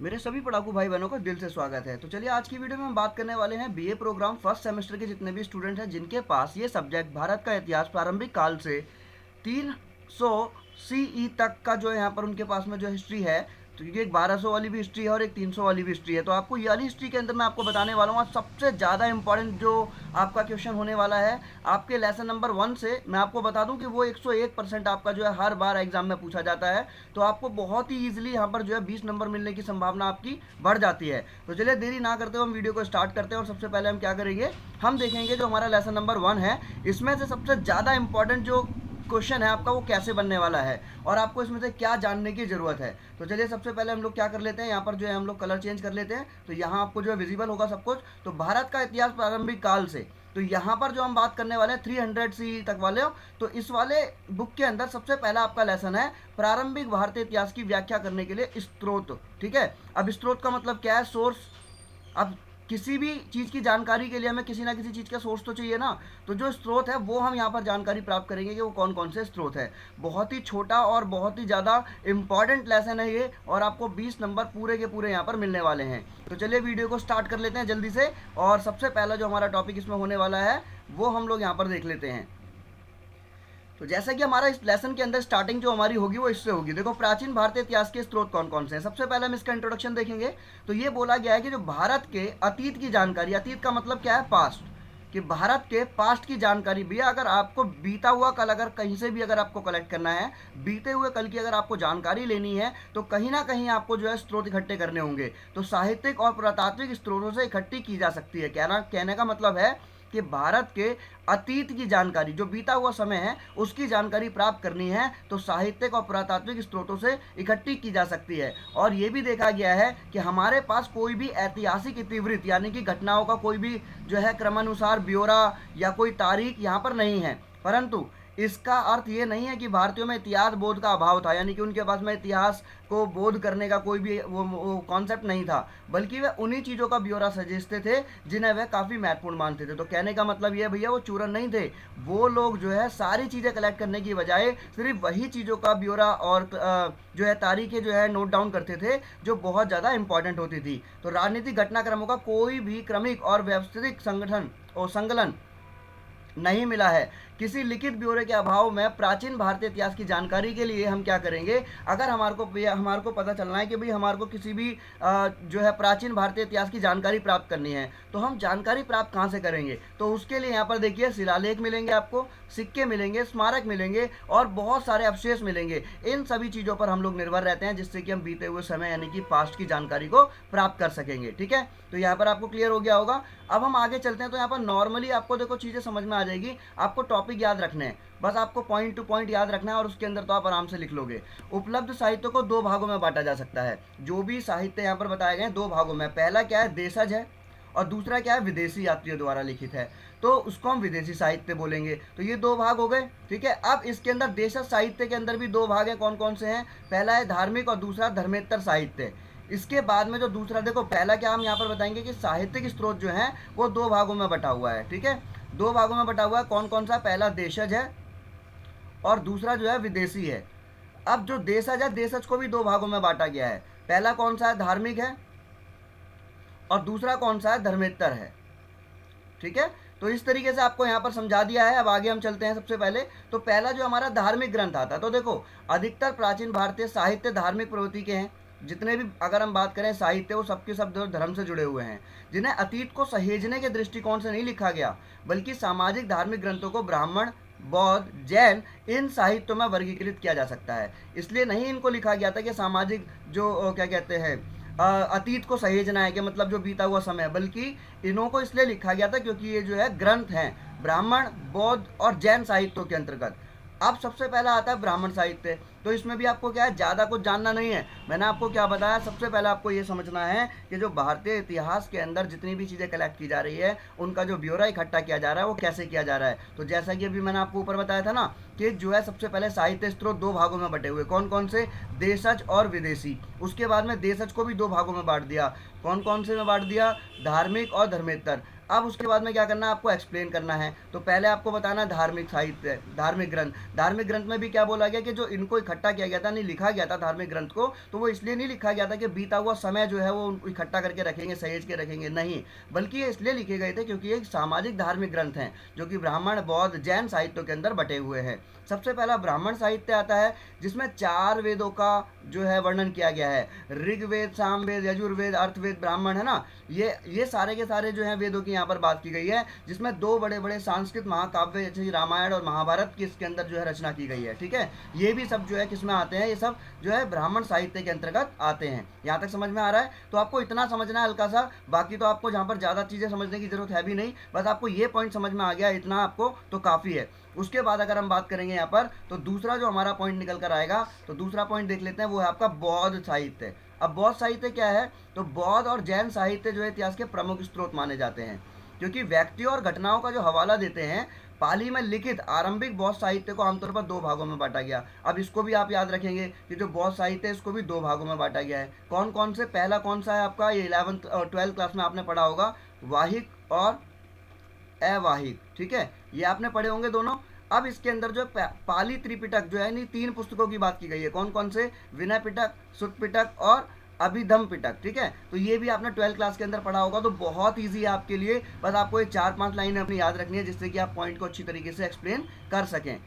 मेरे सभी पढ़ाकू भाई बहनों का दिल से स्वागत है। तो चलिए आज की वीडियो में हम बात करने वाले हैं बीए प्रोग्राम फर्स्ट सेमेस्टर के जितने भी स्टूडेंट हैं जिनके पास ये सब्जेक्ट भारत का इतिहास प्रारंभिक काल से 300 सीई तक का जो है यहाँ पर उनके पास में जो हिस्ट्री है। तो क्योंकि एक 1200 वाली भी हिस्ट्री है और एक 300 वाली भी हिस्ट्री है, तो आपको ये वाली हिस्ट्री के अंदर मैं आपको बताने वाला हूँ आज सबसे ज़्यादा इंपॉर्टेंट जो आपका क्वेश्चन होने वाला है आपके लेसन नंबर 1 से। मैं आपको बता दूं कि वो 101% आपका जो है हर बार एग्जाम में पूछा जाता है, तो आपको बहुत ही ईजिली यहाँ पर जो है 20 नंबर मिलने की संभावना आपकी बढ़ जाती है। तो चलिए देरी ना करते हुए हम वीडियो को स्टार्ट करते हैं और सबसे पहले हम क्या करेंगे, हम देखेंगे जो हमारा लेसन नंबर 1 है इसमें से सबसे ज़्यादा इंपॉर्टेंट जो क्वेश्चन है आपका वो कैसे बनने वाला है और आपको इसमें से क्या जानने की ज़रूरत है। तो चलिए सबसे पहले हम लोग क्या कर लेते हैं, यहाँ पर जो है हम लोग कलर चेंज कर लेते हैं, तो यहाँ आपको जो है विजिबल होगा सब कुछ। तो भारत का इतिहास प्रारंभिक काल से, तो यहाँ पर जो हम बात करने वाले हैं 300 सी तक वाले, तो इस वाले बुक के अंदर सबसे पहला आपका लेसन है प्रारंभिक भारतीय इतिहास की व्याख्या करने के लिए स्त्रोत। ठीक है, अब स्त्रोत का मतलब क्या है, सोर्स। अब किसी भी चीज़ की जानकारी के लिए हमें किसी ना किसी चीज़ का सोर्स तो चाहिए ना, तो जो स्रोत है वो हम यहाँ पर जानकारी प्राप्त करेंगे कि वो कौन कौन से स्रोत है। बहुत ही छोटा और बहुत ही ज़्यादा इंपॉर्टेंट लेसन है ये, और आपको 20 नंबर पूरे के पूरे यहाँ पर मिलने वाले हैं। तो चलिए वीडियो को स्टार्ट कर लेते हैं जल्दी से, और सबसे पहला जो हमारा टॉपिक इसमें होने वाला है वो हम लोग यहाँ पर देख लेते हैं। तो जैसा कि हमारा इस लेसन के अंदर स्टार्टिंग जो हमारी होगी वो इससे होगी। देखो प्राचीन भारतीय इतिहास के स्रोत कौन कौन से हैं, सबसे पहले हम इसका इंट्रोडक्शन देखेंगे। तो ये बोला गया है कि जो भारत के अतीत की जानकारी, अतीत का मतलब क्या है, पास्ट, कि भारत के पास्ट की जानकारी भी, अगर आपको बीता हुआ कल अगर कहीं से भी अगर आपको कलेक्ट करना है, बीते हुए कल की अगर आपको जानकारी लेनी है, तो कहीं ना कहीं आपको जो है स्रोत इकट्ठे करने होंगे। तो साहित्यिक और पुरातात्विक स्रोतों से इकट्ठी की जा सकती है। कहने का मतलब है कि भारत के अतीत की जानकारी, जो बीता हुआ समय है उसकी जानकारी प्राप्त करनी है तो साहित्यिक और पुरातात्विक स्रोतों से इकट्ठी की जा सकती है। और ये भी देखा गया है कि हमारे पास कोई भी ऐतिहासिक इतिवृत्त यानी कि घटनाओं का कोई भी जो है क्रमानुसार ब्यौरा या कोई तारीख यहाँ पर नहीं है, परंतु इसका अर्थ ये नहीं है कि भारतीयों में इतिहास बोध का अभाव था, यानी कि उनके पास में इतिहास को बोध करने का कोई भी वो कॉन्सेप्ट नहीं था, बल्कि वे उन्हीं चीज़ों का ब्यौरा सजेस्ते थे जिन्हें वे काफ़ी महत्वपूर्ण मानते थे। तो कहने का मतलब ये भैया वो चूरन नहीं थे, वो लोग जो है सारी चीज़ें कलेक्ट करने की बजाय सिर्फ वही चीज़ों का ब्यौरा और जो है तारीखें जो है नोट डाउन करते थे जो बहुत ज़्यादा इंपॉर्टेंट होती थी। तो राजनीतिक घटनाक्रमों का कोई भी क्रमिक और व्यवस्थित संगठन और संकलन नहीं मिला है। किसी लिखित ब्यौरे के अभाव में प्राचीन भारतीय इतिहास की जानकारी के लिए हम क्या करेंगे, अगर हमारे को पता चलना है कि भाई हमारे को किसी भी जो है प्राचीन भारतीय इतिहास की जानकारी प्राप्त करनी है, तो हम जानकारी प्राप्त कहाँ से करेंगे, तो उसके लिए यहाँ पर देखिए शिलालेख मिलेंगे, आपको सिक्के मिलेंगे, स्मारक मिलेंगे और बहुत सारे अवशेष मिलेंगे। इन सभी चीज़ों पर हम लोग निर्भर रहते हैं जिससे कि हम बीते हुए समय यानी कि पास्ट की जानकारी को प्राप्त कर सकेंगे। ठीक है, तो यहाँ पर आपको क्लियर हो गया होगा। अब हम आगे चलते हैं, तो यहाँ पर नॉर्मली आपको देखो चीज़ें समझ में आ जाएगी। आपको टॉपिक याद रखने हैं, बस आपको पॉइंट टू पॉइंट याद रखना है और उसके अंदर तो आप आराम से लिख लोगे। उपलब्ध साहित्य को दो भागों में बांटा जा सकता है। जो भी साहित्य यहाँ पर बताए गए हैं दो भागों में, पहला क्या है देशज है और दूसरा क्या है विदेशी यात्रियों द्वारा लिखित है, तो उसको हम विदेशी साहित्य बोलेंगे। तो ये दो भाग हो गए। ठीक है, अब इसके अंदर देशज साहित्य के अंदर भी दो भाग हैं, कौन कौन से हैं, पहला है धार्मिक और दूसरा धर्मेतर साहित्य। इसके बाद में जो दूसरा, देखो पहला क्या हम यहाँ पर बताएंगे कि साहित्यिक स्रोत जो है वो दो भागों में बटा हुआ है। ठीक है, दो भागों में बटा हुआ है, कौन कौन सा, पहला देशज है और दूसरा जो है विदेशी है। अब जो देशज है, देशज को भी दो भागों में बांटा गया है, पहला कौन सा है, धार्मिक है और दूसरा कौन सा है, धर्मेतर है। ठीक है, तो इस तरीके से आपको यहाँ पर समझा दिया है। अब आगे हम चलते हैं। सबसे पहले तो पहला जो हमारा धार्मिक ग्रंथ आता है, तो देखो अधिकतर प्राचीन भारतीय साहित्य धार्मिक प्रवृत्ति के हैं। जितने भी अगर हम बात करें साहित्य, वो सबके सब धर्म से जुड़े हुए हैं, जिन्हें अतीत को सहेजने के दृष्टिकोण से नहीं लिखा गया, बल्कि सामाजिक धार्मिक ग्रंथों को ब्राह्मण, बौद्ध, जैन इन साहित्यों में वर्गीकृत किया जा सकता है। इसलिए नहीं इनको लिखा गया था कि सामाजिक जो क्या कहते हैं अतीत को सहेजना है, कि मतलब जो बीता हुआ समय है, बल्कि इन्हों को इसलिए लिखा गया था क्योंकि ये जो है ग्रंथ हैं ब्राह्मण, बौद्ध और जैन साहित्यों के अंतर्गत। अब सबसे पहला आता है ब्राह्मण साहित्य। तो इसमें भी आपको क्या है, ज़्यादा कुछ जानना नहीं है। मैंने आपको क्या बताया, सबसे पहले आपको ये समझना है कि जो भारतीय इतिहास के अंदर जितनी भी चीज़ें कलेक्ट की जा रही है उनका जो ब्यौरा इकट्ठा किया जा रहा है वो कैसे किया जा रहा है। तो जैसा कि अभी मैंने आपको ऊपर बताया था ना कि जो है सबसे पहले साहित्य स्रोत दो भागों में बटे हुए, कौन कौन से, देशज और विदेशी। उसके बाद में देशज को भी दो भागों में बांट दिया, कौन कौन से में बांट दिया, धार्मिक और धर्मेतर। अब उसके बाद में क्या करना है, आपको एक्सप्लेन करना है। तो पहले आपको बताना है धार्मिक साहित्य, धार्मिक ग्रंथ। धार्मिक ग्रंथ में भी क्या बोला गया कि जो इनको इकट्ठा किया गया था, नहीं लिखा गया था धार्मिक ग्रंथ को, तो वो इसलिए नहीं लिखा गया था कि बीता हुआ समय जो है वो इकट्ठा करके रखेंगे, सहेज के रखेंगे, नहीं, बल्कि ये इसलिए लिखे गए थे क्योंकि ये सामाजिक धार्मिक ग्रंथ हैं जो कि ब्राह्मण, बौद्ध, जैन साहित्यों के अंदर बटे हुए हैं। सबसे पहला ब्राह्मण साहित्य आता है जिसमें 4 वेदों का जो है वर्णन किया गया है। ऋग्वेद, सामवेद, यजुर्वेद, अर्थवेद, ब्राह्मण, है ना, ये सारे के सारे जो है वेदों की यहाँ पर बात की गई है, जिसमें 2 बड़े बड़े संस्कृत महाकाव्य जैसे रामायण और महाभारत की इसके अंदर जो है रचना की गई है। ठीक है, ये भी सब जो है किसमें आते हैं, ये सब जो है ब्राह्मण साहित्य के अंतर्गत आते हैं। यहाँ तक समझ में आ रहा है? तो आपको इतना समझना है हल्का सा, बाकी तो आपको जहाँ पर ज़्यादा चीज़ें समझने की जरूरत है भी नहीं, बस आपको ये पॉइंट समझ में आ गया इतना आपको तो काफ़ी है। उसके बाद अगर हम बात करेंगे यहाँ पर, तो दूसरा जो हमारा पॉइंट निकल कर आएगा, तो दूसरा पॉइंट देख लेते हैं, वो है आपका बौद्ध साहित्य। अब बौद्ध साहित्य क्या है, तो बौद्ध और जैन साहित्य जो है इतिहास के प्रमुख स्रोत माने जाते हैं, क्योंकि व्यक्तियों और घटनाओं का जो हवाला देते हैं। पाली में लिखित आरंभिक बौद्ध साहित्य को आमतौर पर 2 भागों में बांटा गया। अब इसको भी आप याद रखेंगे कि जो बौद्ध साहित्य है इसको भी 2 भागों में बांटा गया है। कौन कौन से? पहला कौन सा है आपका, ये 11th और 12th क्लास में आपने पढ़ा होगा, वाहिक और अवाहिक। ठीक है, ये आपने पढ़े होंगे दोनों। अब इसके अंदर जो पाली त्रिपिटक जो है, इन 3 पुस्तकों की बात की गई है। कौन कौन से? विनय पिटक, सुत पिटक और अभिधम पिटक। ठीक है, तो ये भी आपने 12th क्लास के अंदर पढ़ा होगा, तो बहुत इजी है आपके लिए। बस आपको ये 4-5 लाइनें अपनी याद रखनी है, जिससे कि आप पॉइंट को अच्छी तरीके से एक्सप्लेन कर सकें।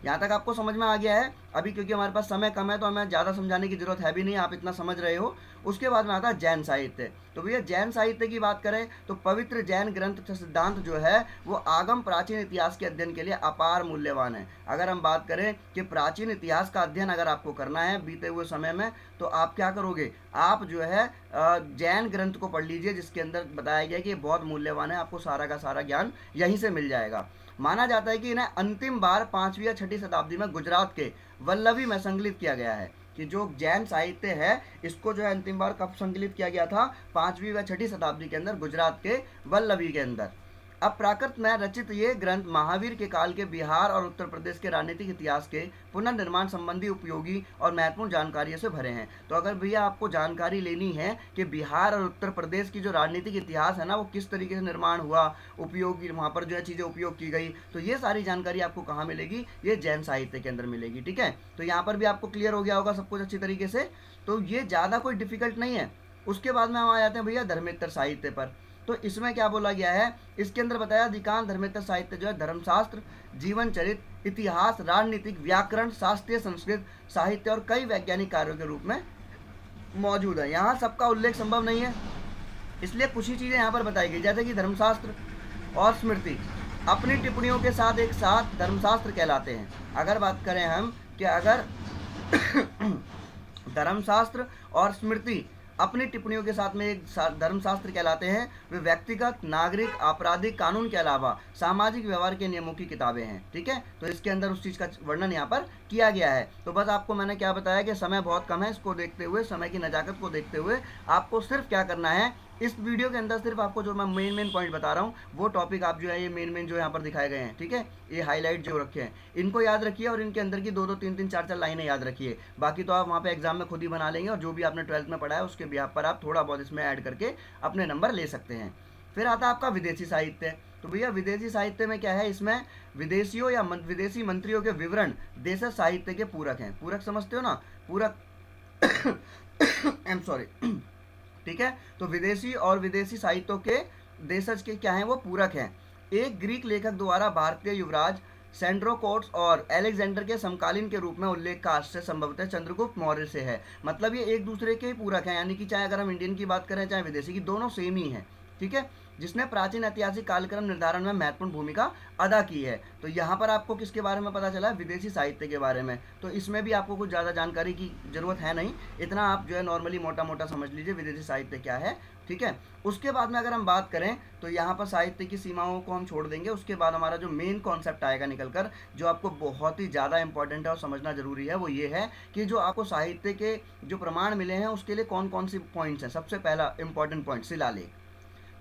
यहाँ तक आपको समझ में आ गया है? अभी क्योंकि हमारे पास समय कम है तो हमें ज़्यादा समझाने की जरूरत है भी नहीं, आप इतना समझ रहे हो। उसके बाद में आता है जैन साहित्य। तो भैया जैन साहित्य की बात करें तो पवित्र जैन ग्रंथ तथा सिद्धांत जो है वो आगम प्राचीन इतिहास के अध्ययन के लिए अपार मूल्यवान है। अगर हम बात करें कि प्राचीन इतिहास का अध्ययन अगर आपको करना है बीते हुए समय में, तो आप क्या करोगे, आप जो है जैन ग्रंथ को पढ़ लीजिए, जिसके अंदर बताया गया कि ये बहुत मूल्यवान है, आपको सारा का सारा ज्ञान यहीं से मिल जाएगा। माना जाता है कि इन्हें अंतिम बार 5वीं या 6ठी शताब्दी में गुजरात के वल्लभी में संकलित किया गया है। कि जो जैन साहित्य है इसको जो है अंतिम बार कब संकलित किया गया था? 5वीं व 6ठी शताब्दी के अंदर गुजरात के वल्लभी के अंदर। अब प्राकृत में रचित ये ग्रंथ महावीर के काल के बिहार और उत्तर प्रदेश के राजनीतिक इतिहास के पुनर्निर्माण संबंधी उपयोगी और महत्वपूर्ण जानकारियों से भरे हैं। तो अगर भैया आपको जानकारी लेनी है कि बिहार और उत्तर प्रदेश की जो राजनीतिक इतिहास है ना, वो किस तरीके से निर्माण हुआ, उपयोगी वहाँ पर जो है चीज़ें उपयोग की गई, तो ये सारी जानकारी आपको कहाँ मिलेगी? ये जैन साहित्य के अंदर मिलेगी। ठीक है, तो यहाँ पर भी आपको क्लियर हो गया होगा सब कुछ अच्छी तरीके से, तो ये ज़्यादा कोई डिफिकल्ट नहीं है। उसके बाद में हम आ जाते हैं भैया धर्मेतर साहित्य पर। तो इसमें क्या बोला गया है, इसके अंदर बताया अधिकांश धर्मेतर साहित्य जो है धर्मशास्त्र, जीवन चरित्र, इतिहास, राजनीतिक, व्याकरण, शास्त्रीय संस्कृत साहित्य और कई वैज्ञानिक कार्यों के रूप में मौजूद है। यहाँ सबका उल्लेख संभव नहीं है, इसलिए कुछ ही चीज़ें यहाँ पर बताई गई, जैसे कि धर्मशास्त्र और स्मृति अपनी टिप्पणियों के साथ एक साथ धर्मशास्त्र कहलाते हैं। अगर बात करें हम कि अगर धर्मशास्त्र और स्मृति अपनी टिप्पणियों के साथ में एक धर्मशास्त्र कहलाते हैं, वे व्यक्तिगत, नागरिक, आपराधिक कानून के अलावा सामाजिक व्यवहार के नियमों की किताबें हैं। ठीक है, तो इसके अंदर उस चीज़ का वर्णन यहाँ पर किया गया है। तो बस आपको मैंने क्या बताया कि समय बहुत कम है, इसको देखते हुए, समय की नज़ाकत को देखते हुए आपको सिर्फ क्या करना है, इस वीडियो के अंदर सिर्फ आपको जो मैं मेन पॉइंट बता रहा हूँ वो टॉपिक आप जो है ये मेन जो यहाँ पर दिखाए गए हैं, ठीक है, ये हाईलाइट जो रखे हैं इनको याद रखिए और इनके अंदर की 2-2, 3-3, 4-4 लाइनें याद रखिए। बाकी तो आप वहाँ पे एग्जाम में खुद ही बना लेंगे और जो भी आपने 12th में पढ़ा है उसके बिहाफ पर आप थोड़ा बहुत इसमें ऐड करके अपने नंबर ले सकते हैं। फिर आता है आपका विदेशी साहित्य। तो भैया विदेशी साहित्य में क्या है, इसमें विदेशियों या विदेशी मंत्रियों के विवरण देशज साहित्य के पूरक हैं। पूरक समझते हो ना, पूरक आई एम सॉरी ठीक है, तो विदेशी और विदेशी साहित्यों के देशज के क्या हैं, वो पूरक हैं। एक ग्रीक लेखक द्वारा भारतीय युवराज सेंड्रोकोट्स और अलेक्जेंडर के समकालीन के रूप में उल्लेख का आश्रय संभवतः चंद्रगुप्त मौर्य से है। मतलब ये एक दूसरे के ही पूरक हैं, यानी कि चाहे अगर हम इंडियन की बात करें चाहे विदेशी की, दोनों सेम ही हैं। ठीक है, जिसने प्राचीन ऐतिहासिक कालक्रम निर्धारण में महत्वपूर्ण भूमिका अदा की है। तो यहाँ पर आपको किसके बारे में पता चला है, विदेशी साहित्य के बारे में। तो इसमें भी आपको कुछ ज़्यादा जानकारी की जरूरत है नहीं, इतना आप जो है नॉर्मली मोटा मोटा समझ लीजिए विदेशी साहित्य क्या है। ठीक है, उसके बाद में अगर हम बात करें तो यहाँ पर साहित्य की सीमाओं को हम छोड़ देंगे। उसके बाद हमारा जो मेन कॉन्सेप्ट आएगा निकल कर, जो आपको बहुत ही ज़्यादा इंपॉर्टेंट है और समझना जरूरी है, वो ये है कि जो आपको साहित्य के जो प्रमाण मिले हैं उसके लिए कौन कौन सी पॉइंट्स हैं। सबसे पहला इंपॉर्टेंट पॉइंट शिलालेख।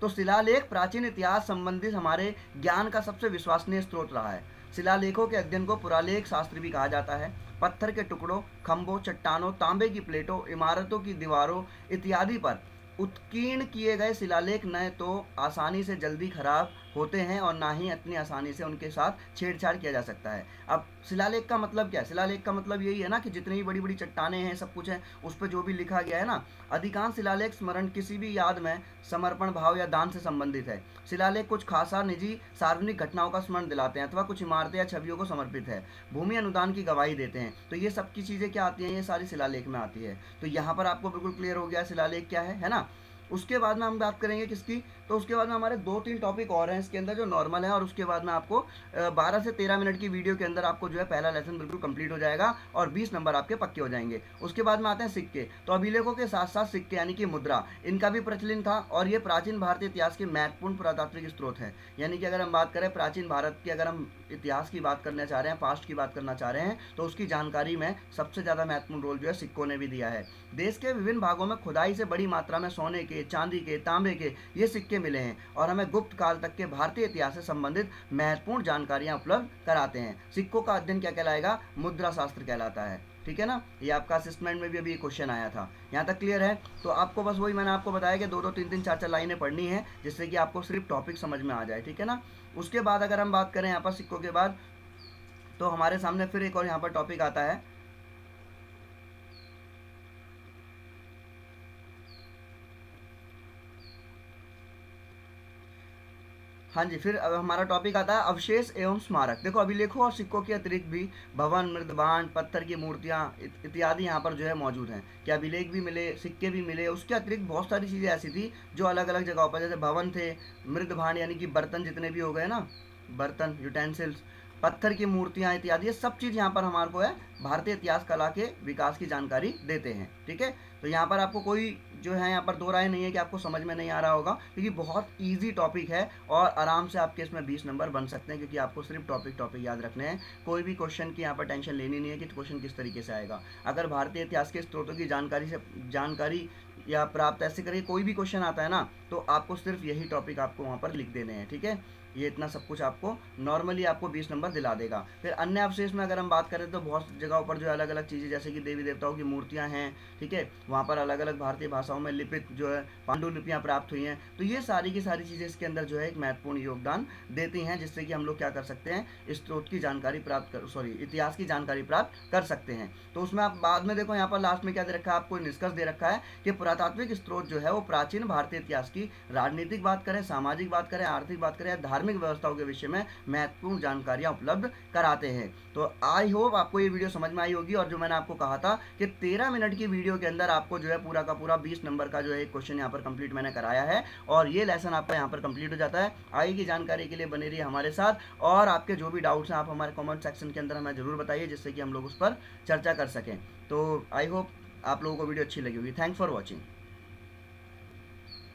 तो शिलालेख प्राचीन इतिहास संबंधित हमारे ज्ञान का सबसे विश्वसनीय स्रोत रहा है। शिलालेखों के अध्ययन को पुरालेख शास्त्र भी कहा जाता है। पत्थर के टुकड़ों, खंभों, चट्टानों, तांबे की प्लेटों, इमारतों की दीवारों इत्यादि पर उत्कीर्ण किए गए शिलालेख न तो आसानी से जल्दी खराब होते हैं और ना ही इतनी आसानी से उनके साथ छेड़छाड़ किया जा सकता है। अब शिलालेख का मतलब क्या है? शिलालेख का मतलब यही है ना कि जितनी बड़ी बड़ी चट्टानें हैं, सब कुछ है, उस पर जो भी लिखा गया है ना, अधिकांश शिलालेख स्मरण किसी भी याद में समर्पण भाव या दान से संबंधित है। शिलालेख कुछ खासा निजी सार्वजनिक घटनाओं का स्मरण दिलाते हैं अथवा कुछ इमारतें या छवियों को समर्पित है, भूमि अनुदान की गवाही देते हैं। तो ये सब की चीज़ें क्या आती हैं? ये सारी शिलालेख में आती है। तो यहाँ पर आपको बिल्कुल क्लियर हो गया शिलालेख क्या है ना। उसके बाद में हम बात करेंगे किसकी? तो उसके बाद में हमारे 2-3 टॉपिक और हैं इसके अंदर जो नॉर्मल है, और उसके बाद में आपको 12 से 13 मिनट की वीडियो के अंदर आपको जो है पहला लेसन बिल्कुल कंप्लीट हो जाएगा और 20 नंबर आपके पक्के हो जाएंगे। उसके बाद में आते हैं सिक्के। तो अभिलेखों के साथ साथ सिक्के यानी कि मुद्रा, इनका भी प्रचलन था और ये प्राचीन भारतीय इतिहास के महत्वपूर्ण पुरातात्विक स्रोत है। यानी कि अगर हम बात करें प्राचीन भारत की, अगर हम इतिहास की बात करना चाह रहे हैं, पास्ट की बात करना चाह रहे हैं, तो उसकी जानकारी में सबसे ज़्यादा महत्वपूर्ण रोल जो है सिक्कों ने भी दिया है। देश के विभिन्न भागों में खुदाई से बड़ी मात्रा में सोने के, चांदी के, तांबे के ये सिक्के मिले हैं और हमें गुप्त काल तक के भारतीय इतिहास से संबंधित महत्वपूर्ण जानकारियां उपलब्ध कराते हैं। सिक्कों का अध्ययन क्या कहलाएगा? मुद्रा शास्त्र कहलाता है। ठीक है ना, ये आपका असिस्टमेंट में भी अभी क्वेश्चन आया था। यहाँ तक क्लियर है? तो आपको बस वही मैंने आपको बताया कि 2-2, 3-3, 4-4 लाइनें पढ़नी है जिससे कि आपको सिर्फ टॉपिक समझ में आ जाए। ठीक है ना। उसके बाद अगर हम बात करें यहाँ पर सिक्कों के बाद, तो हमारे सामने फिर एक और यहाँ पर टॉपिक आता है। हाँ जी, फिर अब हमारा टॉपिक आता है अवशेष एवं स्मारक। देखो, अभिलेखों और सिक्कों के अतिरिक्त भी भवन, मृदभांड, पत्थर की मूर्तियाँ इत्यादि यहाँ पर जो है मौजूद हैं। कि अभिलेख भी मिले, सिक्के भी मिले, उसके अतिरिक्त बहुत सारी चीज़ें ऐसी थी जो अलग अलग जगहों पर, जैसे भवन थे, मृदभांड यानी कि बर्तन जितने भी हो गए ना, बर्तन, यूटेंसिल्स, पत्थर की मूर्तियाँ इत्यादि, ये सब चीज़ यहाँ पर हमारे को है भारतीय इतिहास कला के विकास की जानकारी देते हैं। ठीक है, तो यहाँ पर आपको कोई जो है यहाँ पर दो राय नहीं है कि आपको समझ में नहीं आ रहा होगा, क्योंकि बहुत इजी टॉपिक है और आराम से आपके इसमें 20 नंबर बन सकते हैं, क्योंकि आपको सिर्फ टॉपिक याद रखने हैं। कोई भी क्वेश्चन की यहाँ पर टेंशन लेनी नहीं है कि क्वेश्चन किस तरीके से आएगा। अगर भारतीय इतिहास के स्रोतों की जानकारी या प्राप्त ऐसे करके कोई भी क्वेश्चन आता है ना, तो आपको सिर्फ यही टॉपिक आपको वहाँ पर लिख देने हैं। ठीक है, ये इतना सब कुछ आपको नॉर्मली आपको 20 नंबर दिला देगा। फिर अन्य अवशेष में अगर हम बात करें तो बहुत जगहों पर जो अलग अलग चीज़ें, जैसे कि देवी देवताओं की मूर्तियाँ हैं, ठीक है, वहाँ पर अलग अलग भारतीय भाषाओं में लिपित जो है पांडुलिपियाँ प्राप्त हुई हैं। तो ये सारी की सारी चीज़ें इसके अंदर जो है एक महत्वपूर्ण योगदान देती हैं, जिससे कि हम लोग क्या कर सकते हैं, स्रोत की जानकारी इतिहास की जानकारी प्राप्त कर सकते हैं। तो उसमें आप बाद में देखो, यहाँ पर लास्ट में क्या दे रखा है, आपको निष्कर्ष दे रखा है कि पुरातात्विक स्रोत जो है वो प्राचीन भारतीय इतिहास की राजनीतिक बात करें, सामाजिक बात करें, आर्थिक बात करें, धार्मिक व्यवस्थाओं के विषय में महत्वपूर्ण जानकारियां उपलब्ध कराते हैं। तो आई होप आपको ये वीडियो समझ में आई होगी। और जो मैंने आपको कहा था कि 13 मिनट की वीडियो के अंदर आपको जो है पूरा का पूरा 20 नंबर का जो है एक क्वेश्चन यहाँ पर कंप्लीट मैंने कराया है, और ये लेसन आपका यहाँ पर कंप्लीट हो जाता है। आगे की जानकारी के लिए बने रहिए हमारे साथ, और आपके जो भी डाउट्स हैं आप हमारे कमेंट सेक्शन के अंदर हमें जरूर बताइए, जिससे कि हम लोग उस पर चर्चा कर सकें। तो आई होप आप लोगों को वीडियो अच्छी लगी होगी। Thanks for watching.